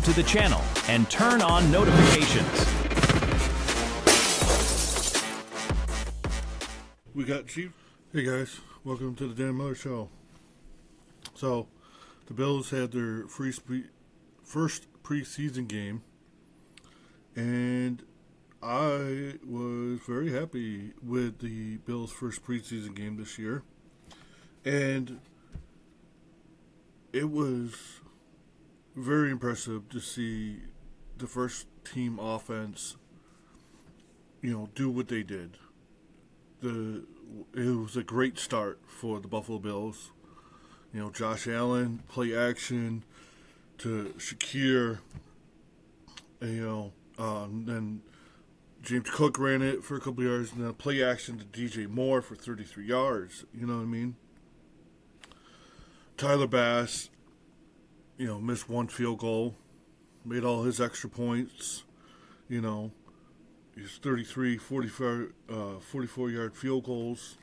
subscribe to the channel and turn on notifications. We got Chief. Hey guys, welcome to the Dan Miller Show. So, the Bills had their first preseason game, and I was very happy with the Bills' first preseason game this year. And it was very impressive to see the first team offense, do what they did. It was a great start for the Buffalo Bills. Josh Allen, play action to Shakir, then James Cook ran it for a couple yards, and then play action to DJ Moore for 33 yards. You know what I mean? Tyler Bass, missed one field goal, made all his extra points. He's 33, 44-yard field goals,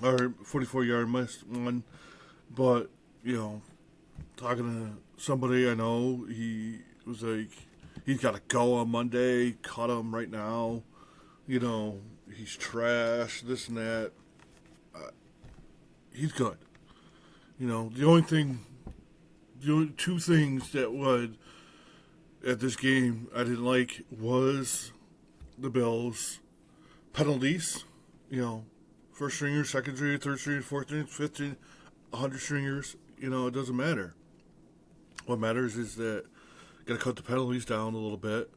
or 44-yard missed one. But, talking to somebody I know, he was like, he's got to go on Monday, cut him right now. He's trash, this and that. He's good. The only two things that would, at this game, I didn't like was the Bills' penalties. First stringer, second stringer, third stringer, fourth stringer, fifth stringer, 100 stringers. It doesn't matter. What matters is that got to cut the penalties down a little bit.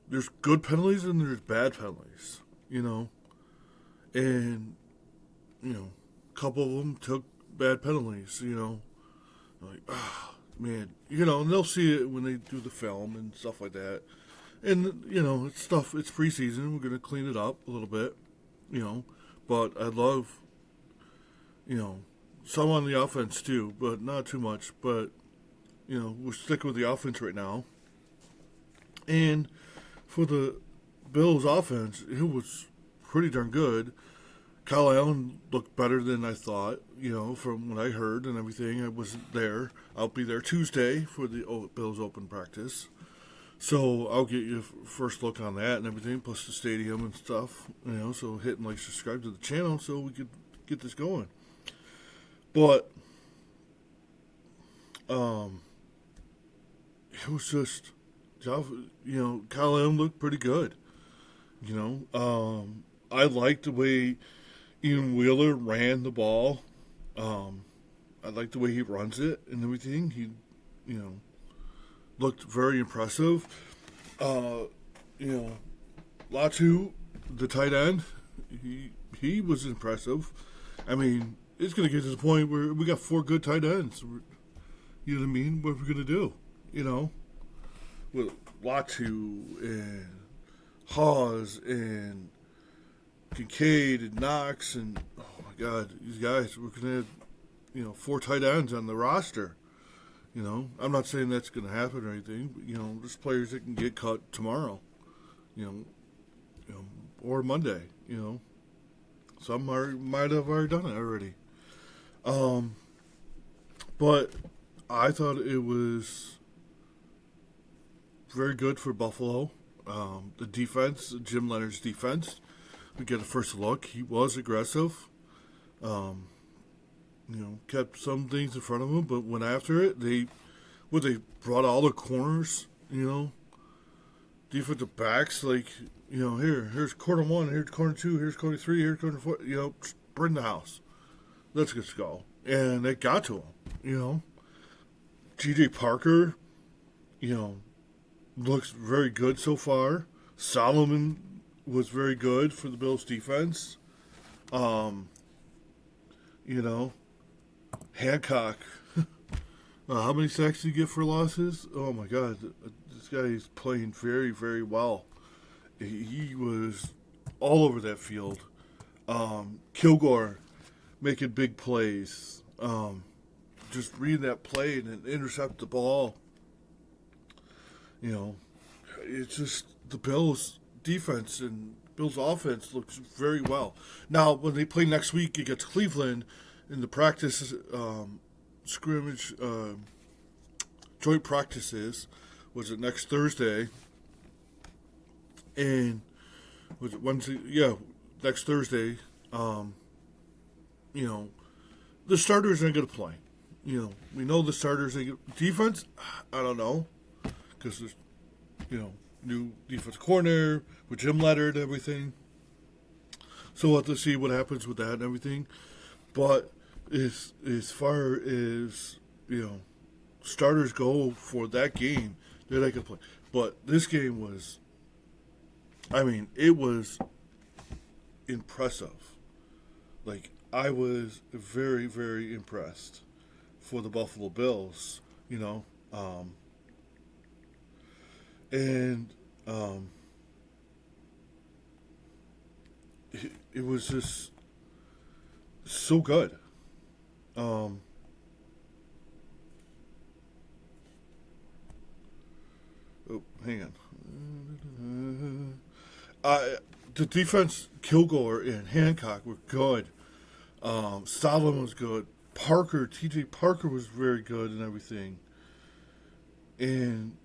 There's good penalties and there's bad penalties. And a couple of them took bad penalties. Like, man, and they'll see it when they do the film and stuff like that. And, it's preseason. We're going to clean it up a little bit, But I love, some on the offense too, but not too much. But, we're sticking with the offense right now. And for the Bills' offense, it was pretty darn good. Kyle Allen looked better than I thought, from what I heard and everything. I wasn't there. I'll be there Tuesday for the Bills open practice. So I'll get you a first look on that and everything, plus the stadium and stuff. So hit and subscribe to the channel so we could get this going. But it was just, Kyle Allen looked pretty good. I liked the way Ian Wheeler ran the ball. I like the way he runs it and everything. He, looked very impressive. Latu, the tight end, he was impressive. I mean, it's going to get to the point where we got 4 good tight ends. You know what I mean? What are we going to do? With Latu and Hawes and Kincaid and Knox and, oh my God, these guys, we're going to have, 4 tight ends on the roster. I'm not saying that's going to happen or anything, but, there's players that can get cut tomorrow, or Monday, Some might have already done it already. But I thought it was very good for Buffalo. The defense, Jim Leonard's defense, we get a first look. He was aggressive. Kept some things in front of him, but went after it. They brought all the corners, defensive backs, here's corner 1, here's corner 2, here's corner 3, here's corner 4, bring the house. Let's just go. And they got to him, G.J. Parker, looks very good so far. Solomon was very good for the Bills defense. Hancock. How many sacks did he get for losses? Oh my God, this guy is playing very, very well. He was all over that field. Kilgore making big plays. Just reading that play and then intercept the ball. It's just the Bills defense and Bills offense looks very well. Now, when they play next week against Cleveland in the practice scrimmage joint practices. Was it next Thursday? And was it Wednesday? Yeah, next Thursday. You know, the starters aren't going to play. You know, we know the starters. Defense, I don't know, because there's, new defensive coordinator with Jim Leonhard and everything. So we'll have to see what happens with that and everything. But as far as, starters go for that game, they're not going to play. But this game was, it was impressive. Like, I was very, very impressed for the Buffalo Bills, it was just so good. Oh, hang on. The defense, Kilgore and Hancock were good. Solomon was good. TJ Parker was very good and everything. And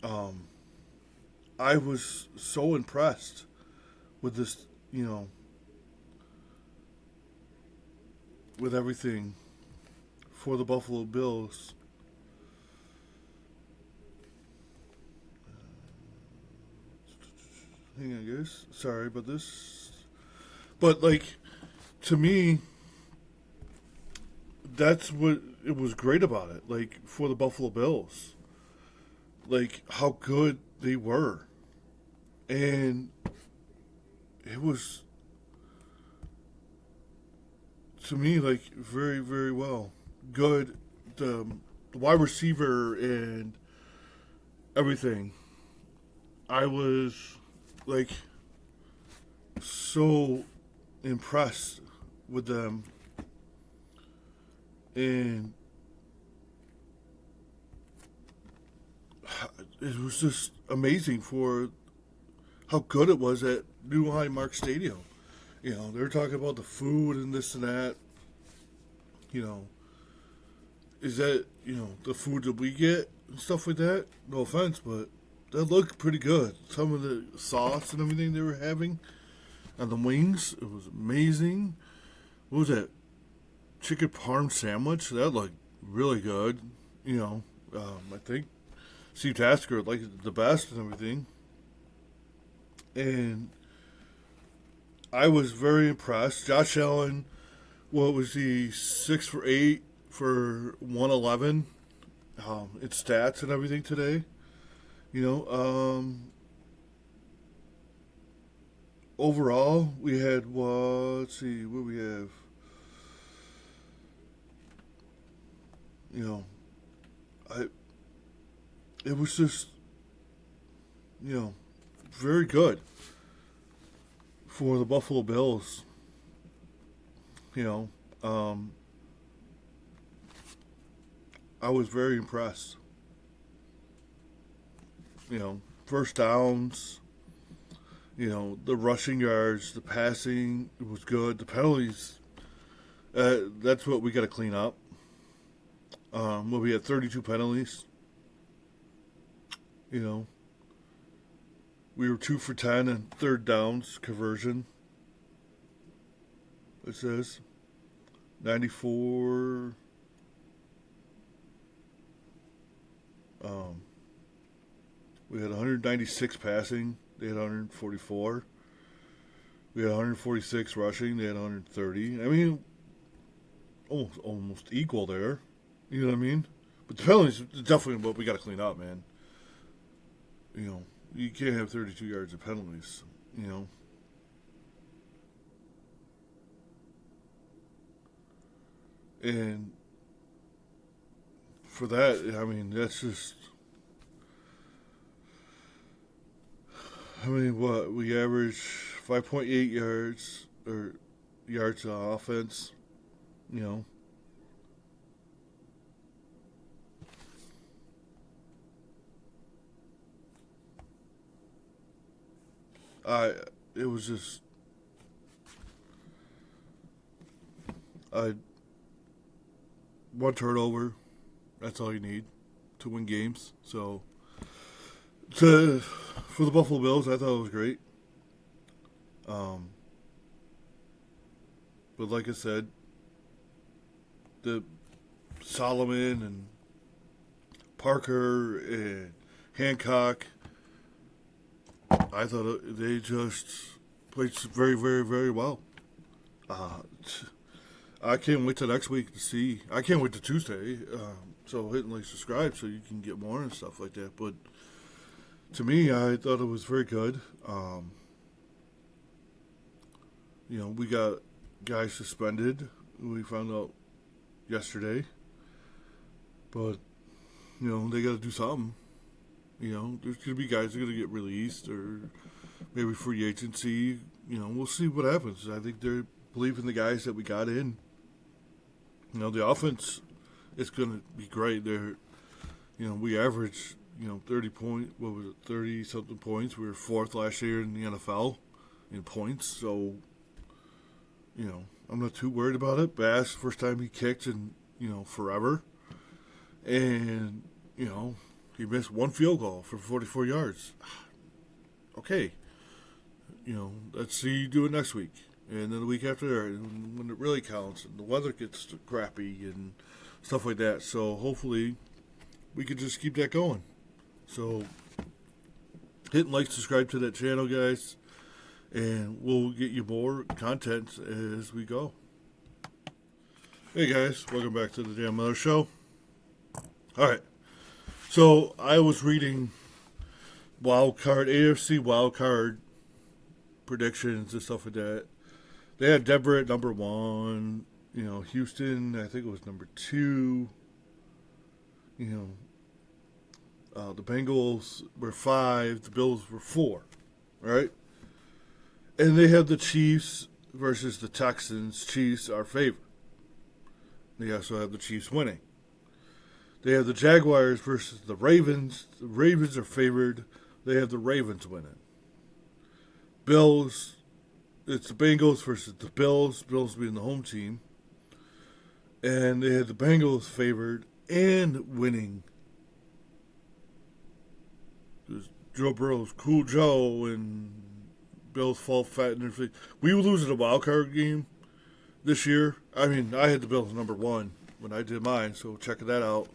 I was so impressed with this, with everything for the Buffalo Bills. Hang on, guys. Sorry about this. But, to me, that's what it was great about it. For the Buffalo Bills. How good they were. And it was, to me, very, very well. Good. The wide receiver and everything. I was, so impressed with them. And it was just amazing for how good it was at New Highmark Stadium. They were talking about the food and this and that. Is that, the food that we get and stuff like that? No offense, but that looked pretty good. Some of the sauce and everything they were having on the wings, it was amazing. What was that? Chicken parm sandwich? That looked really good. I think Steve Tasker liked it the best and everything. And I was very impressed. Josh Allen, what was he, 6 for 8 for 111 in stats and everything today. Overall, we had, let's see, what we have. It was just, very good for the Buffalo Bills. I was very impressed. First downs, the rushing yards, the passing, it was good. The penalties, that's what we got to clean up. We had 32 penalties. We were 2 for 10 in third downs conversion. It says 94. We had 196 passing. They had 144. We had 146 rushing. They had 130. Almost equal there. You know what I mean? But the penalties is definitely what we got to clean up, man. You can't have 32 yards of penalties, And for that, that's just... what? We average 5.8 yards, or yards on offense, It was just... one turnover. That's all you need. to win games. So, for the Buffalo Bills, I thought it was great. But like I said, the Solomon and Parker and Hancock, I thought they just played very, very, very well. I can't wait till next week to see. I can't wait to Tuesday. So hit and subscribe so you can get more and stuff like that. But to me, I thought it was very good. We got guys suspended. We found out yesterday. But, they got to do something. There's going to be guys that are going to get released or maybe free agency. We'll see what happens. I think they're believing the guys that we got in. The offense is going to be great. We averaged, 30-something points. We were fourth last year in the NFL in points. So, I'm not too worried about it. Bass, first time he kicked in, forever. And, he missed one field goal for 44 yards. Okay. Let's see you do it next week. And then the week after that, when it really counts, and the weather gets crappy and stuff like that. So hopefully we can just keep that going. So hit and subscribe to that channel, guys. And we'll get you more content as we go. Hey, guys. Welcome back to the Dan Miller Show. All right. So I was reading AFC wildcard predictions and stuff like that. They had Denver at number 1. Houston, I think it was number 2. The Bengals were 5. The Bills were 4. Right? And they had the Chiefs versus the Texans. Chiefs are favored. They also have the Chiefs winning. They have the Jaguars versus the Ravens. The Ravens are favored. They have the Ravens winning. Bills, it's the Bengals versus the Bills. Bills being the home team. And they had the Bengals favored and winning. Joe Burrow's Cool Joe and Bills fall fat and everything. We were losing a wild card game this year. I mean, I had the Bills number 1 when I did mine, so check that out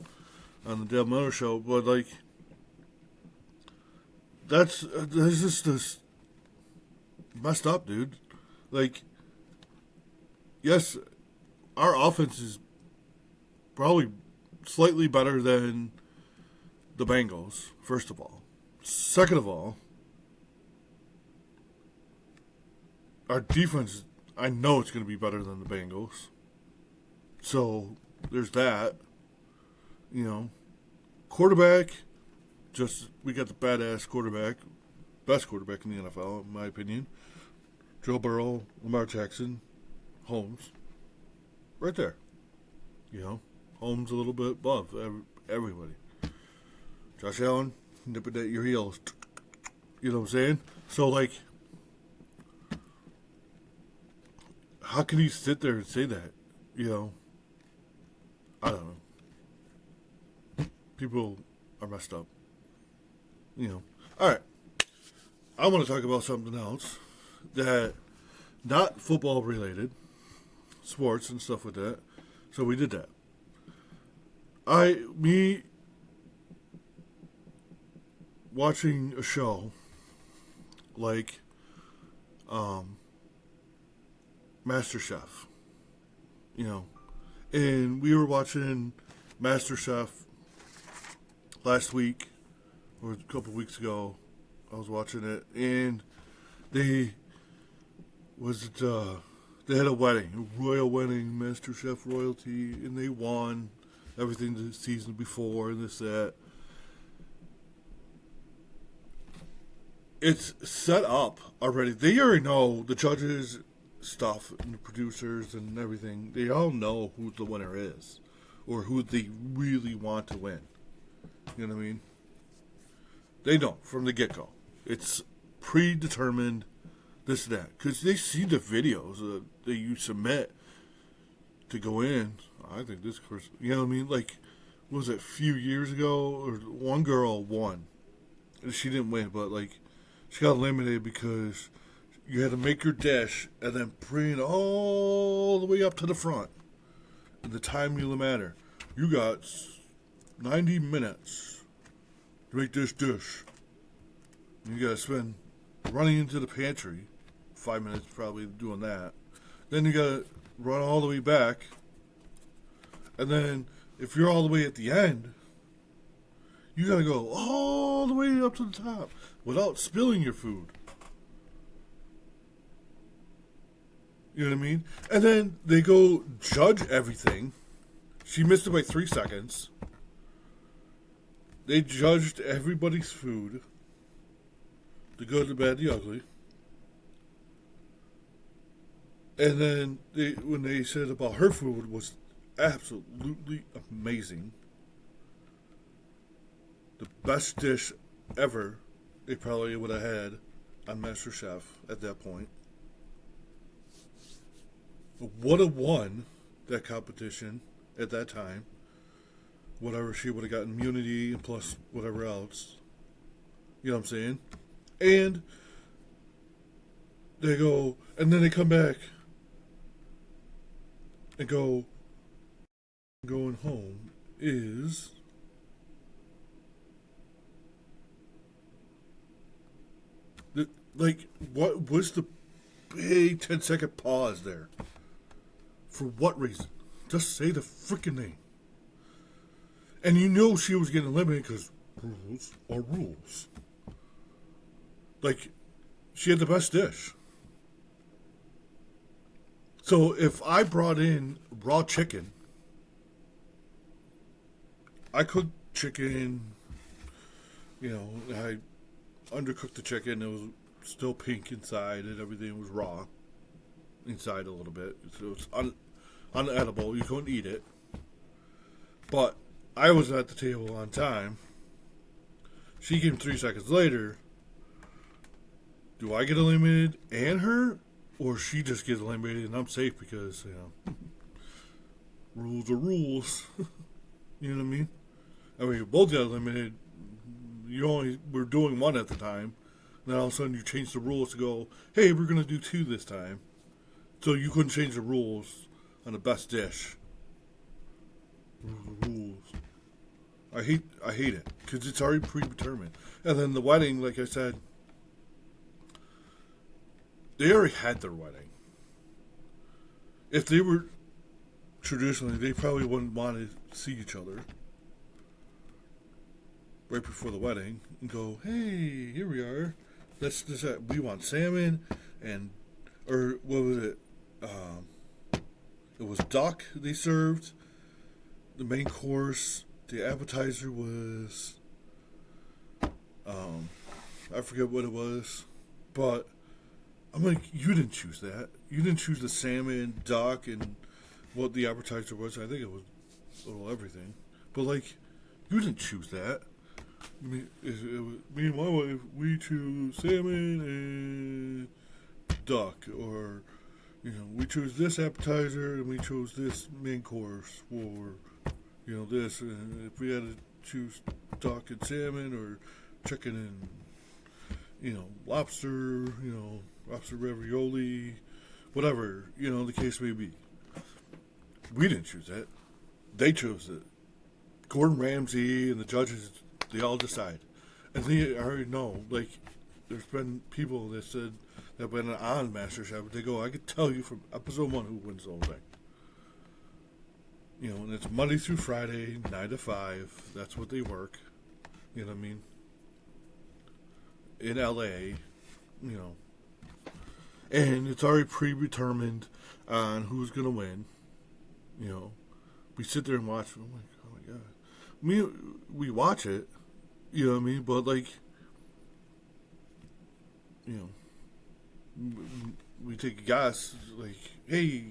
on the Dan Miller Show. But that's just this messed up, dude. Yes, our offense is probably slightly better than the Bengals. First of all, second of all, our defense, I know it's going to be better than the Bengals. So, there's that. Quarterback, we got the badass quarterback. Best quarterback in the NFL, in my opinion. Joe Burrow, Lamar Jackson, Holmes. Right there. Holmes a little bit above everybody. Josh Allen, nipping at your heels. You know what I'm saying? So, how can you sit there and say that? I don't know. People are messed up. All right. I want to talk about something else that not football related, sports and stuff like that. So we did that. Me watching a show like MasterChef, and we were watching MasterChef last week or a couple weeks ago. I was watching it, and they had a wedding, a royal wedding, MasterChef royalty, and they won everything the season before and this, that. It's set up already. They already know the judges stuff and the producers and everything. They all know who the winner is or who they really want to win. You know what I mean? They know from the get-go. It's predetermined, this and that. Because they see the videos that you submit to go in. I think this person, you know what I mean? was it a few years ago, or one girl won. She didn't win, but like she got eliminated because you had to make your dish and then bring it all the way up to the front. And the time you matter. You got 90 minutes to make this dish. And you got to spend running into the pantry, 5 minutes probably doing that. Then you got to run all the way back. And then if you're all the way at the end, you got to go all the way up to the top without spilling your food. You know what I mean? And then they go judge everything. She missed it by 3 seconds. They judged everybody's food. The good, the bad, the ugly. And then when they said about her food was absolutely amazing. The best dish ever they probably would have had on MasterChef at that point. Would have won that competition at that time. Whatever, she would have gotten immunity and plus whatever else. You know what I'm saying? And they go, and then they come back and go, going home is like, what was the big 10-second pause there? For what reason? Just say the freaking name. And you know she was getting eliminated because rules are rules. Like, she had the best dish. So if I brought in raw chicken, I cooked chicken, you know, I undercooked the chicken. It was still pink inside and everything was raw inside a little bit. So it's unedible. You couldn't eat it. But I was at the table on time. She came 3 seconds later. Do I get eliminated and her? Or she just gets eliminated and I'm safe because, you know, rules are rules. You know what I mean? I mean, both got eliminated. You only were doing one at the time. Then all of a sudden you change the rules to go, hey, we're going to do 2 this time. So you couldn't change the rules on the best dish. Rules. I hate it because it's already predetermined. And then the wedding, like I said, they already had their wedding. If they were traditionally, they probably wouldn't want to see each other right before the wedding and go, hey, here we are. Let's decide. We want salmon and, or what was it? It was duck they served. The main course, the appetizer was, I forget what it was, but I'm like, you didn't choose that. You didn't choose the salmon, duck, and what the appetizer was. I think it was a little everything. But, like, you didn't choose that. Me and my wife, we choose salmon and duck. Or, you know, we choose this appetizer and we chose this main course. Or, you know, this. And if we had to choose duck and salmon or chicken and, you know, lobster, you know, lobster ravioli, whatever, you know, the case may be. We didn't choose that. They chose it. Gordon Ramsay and the judges, they all decide. And they already know, like, there's been people that said that have been on MasterChef, but they go, I could tell you from episode 1 who wins the whole thing. You know, and it's Monday through Friday, 9 to 5. That's what they work. You know what I mean? In LA, you know. And it's already predetermined on who's going to win. You know, we sit there and watch. Oh my God. We watch it. You know what I mean? But, like, you know, we take a guess. Like, hey,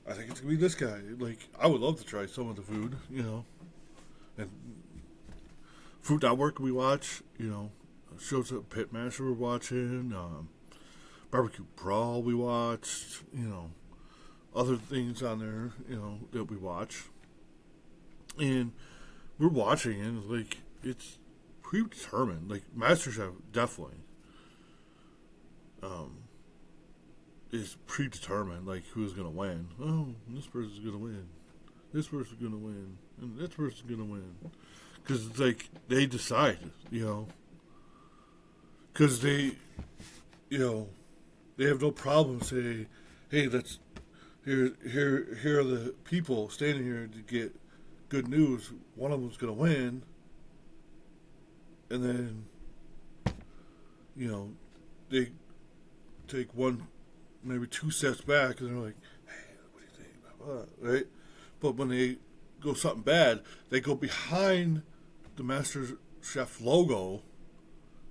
I think it's going to be this guy. Like, I would love to try some of the food, you know. And Food Network we watch, you know. Shows up Pitmaster we're watching. Barbecue Brawl we watched, you know. Other things on there, you know, that we watch. And we're watching and like it's predetermined. Like MasterChef definitely is predetermined. Like who's gonna win? Oh, this person's gonna win. This person's gonna win, and this person's gonna win. Because it's like they decide, Because they, they have no problem saying, "Hey, here are the people standing here to get good news. One of them's gonna win." And then, they take one, maybe 2 steps back, and they're like, "Hey, what do you think?" Blah, blah, blah, right? But when they go something bad, they go behind the Master Chef logo,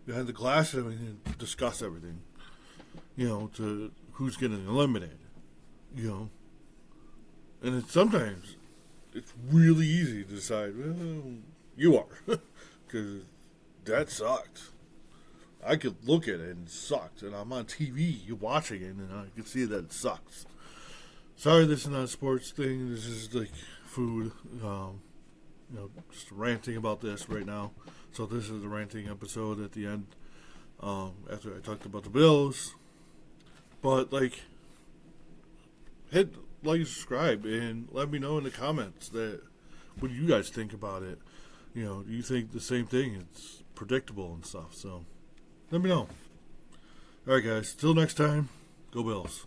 behind the glass and everything, and discuss everything. To who's getting eliminated. And sometimes it's really easy to decide, well, you are. Because that sucked. I could look at it and it sucked. And I'm on TV, you're watching it, and I can see that it sucks. Sorry, this is not a sports thing. This is like food. Just ranting about this right now. So this is the ranting episode at the end. After I talked about the Bills. But, hit like, subscribe, and let me know in the comments what do you guys think about it. Do you think the same thing? It's predictable and stuff. So, let me know. All right, guys. Till next time, go Bills.